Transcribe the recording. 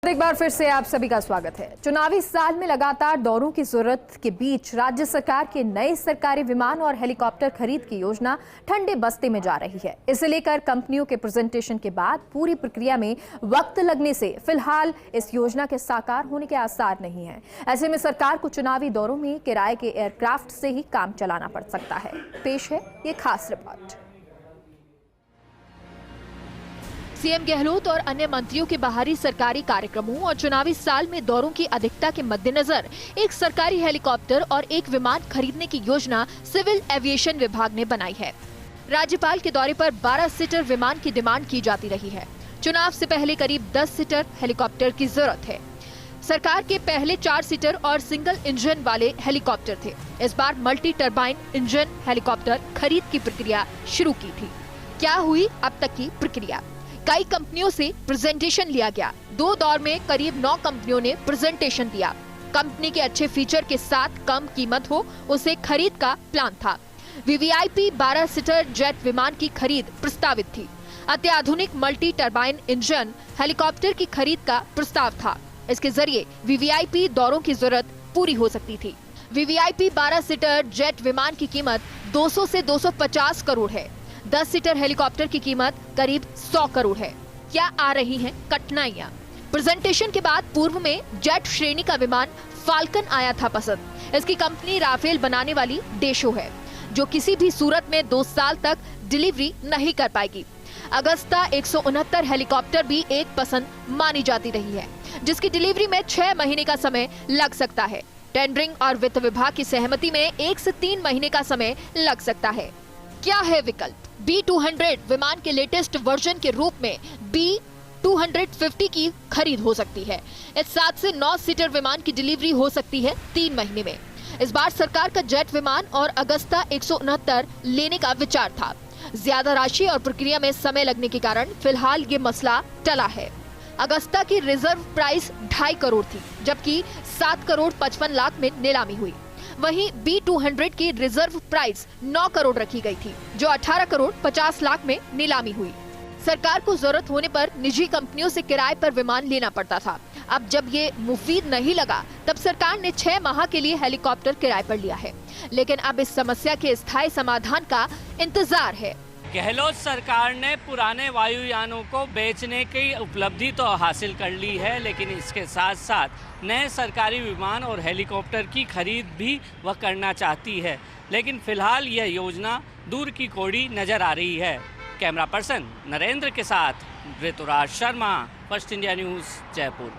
एक बार फिर से आप सभी का स्वागत है। चुनावी साल में लगातार दौरों की जरूरत के बीच राज्य सरकार के नए सरकारी विमान और हेलीकॉप्टर खरीद की योजना ठंडे बस्ते में जा रही है। इसे लेकर कंपनियों के प्रेजेंटेशन के बाद पूरी प्रक्रिया में वक्त लगने से फिलहाल इस योजना के साकार होने के आसार नहीं है। ऐसे में सरकार को चुनावी दौरों में किराए के एयरक्राफ्ट से ही काम चलाना पड़ सकता है। पेश है ये खास रिपोर्ट। सीएम गहलोत और अन्य मंत्रियों के बाहरी सरकारी कार्यक्रमों और चुनावी साल में दौरों की अधिकता के मद्देनजर एक सरकारी हेलीकॉप्टर और एक विमान खरीदने की योजना सिविल एविएशन विभाग ने बनाई है। राज्यपाल के दौरे पर 12 सीटर विमान की डिमांड की जाती रही है। चुनाव से पहले करीब 10 सीटर हेलीकॉप्टर की जरूरत है। सरकार के पहले 4 सीटर और सिंगल इंजन वाले हेलीकॉप्टर थे। इस बार मल्टी टर्बाइन इंजन हेलीकॉप्टर खरीद की प्रक्रिया शुरू की थी। क्या हुई अब तक की प्रक्रिया? कई कंपनियों से प्रेजेंटेशन लिया गया। 2 दौर में करीब 9 कंपनियों ने प्रेजेंटेशन दिया। कंपनी के अच्छे फीचर के साथ कम कीमत हो उसे खरीद का प्लान था। वीवीआईपी 12 सीटर जेट विमान की खरीद प्रस्तावित थी। अत्याधुनिक मल्टी टर्बाइन इंजन हेलीकॉप्टर की खरीद का प्रस्ताव था। इसके जरिए वीवीआईपी दौरों की जरूरत पूरी हो सकती थी। वीवीआईपी 12 सीटर जेट विमान की कीमत 200 से 250 करोड़ है। 10 सीटर हेलीकॉप्टर की कीमत करीब 100 करोड़ है। क्या आ रही हैं कठिनाइयां? प्रेजेंटेशन के बाद पूर्व में जेट श्रेणी का विमान फाल्कन आया था पसंद। इसकी कंपनी राफेल बनाने वाली डेशो है, जो किसी भी सूरत में 2 साल तक डिलीवरी नहीं कर पाएगी। अगस्ता 169 हेलीकॉप्टर भी एक पसंद मानी जाती रही है, जिसकी डिलीवरी में 6 महीने का समय लग सकता है। टेंडरिंग और वित्त विभाग की सहमति में 1 से 3 महीने का समय लग सकता है। क्या है विकल्प? B200 विमान के लेटेस्ट वर्जन के रूप में B250 की खरीद हो सकती है। इस 7 से 9 सीटर विमान की डिलीवरी हो सकती है 3 महीने में। इस बार सरकार का जेट विमान और अगस्ता 169 लेने का विचार था। ज्यादा राशि और प्रक्रिया में समय लगने के कारण फिलहाल ये मसला टला है। अगस्ता की रिजर्व प्राइस 2.5 करोड़ थी, जबकि 7 करोड़ 55 लाख में नीलामी हुई। वहीं B200 की रिजर्व प्राइस 9 करोड़ रखी गई थी, जो 18 करोड़ 50 लाख में नीलामी हुई। सरकार को जरूरत होने पर निजी कंपनियों से किराए पर विमान लेना पड़ता था। अब जब ये मुफीद नहीं लगा, तब सरकार ने 6 माह के लिए हेलीकॉप्टर किराए पर लिया है। लेकिन अब इस समस्या के स्थायी समाधान का इंतजार है। गहलोत सरकार ने पुराने वायुयानों को बेचने की उपलब्धि तो हासिल कर ली है, लेकिन इसके साथ साथ नए सरकारी विमान और हेलीकॉप्टर की खरीद भी वह करना चाहती है। लेकिन फिलहाल यह योजना दूर की कौड़ी नजर आ रही है। कैमरा पर्सन नरेंद्र के साथ Rituraj Sharma, first India news, Jaipur.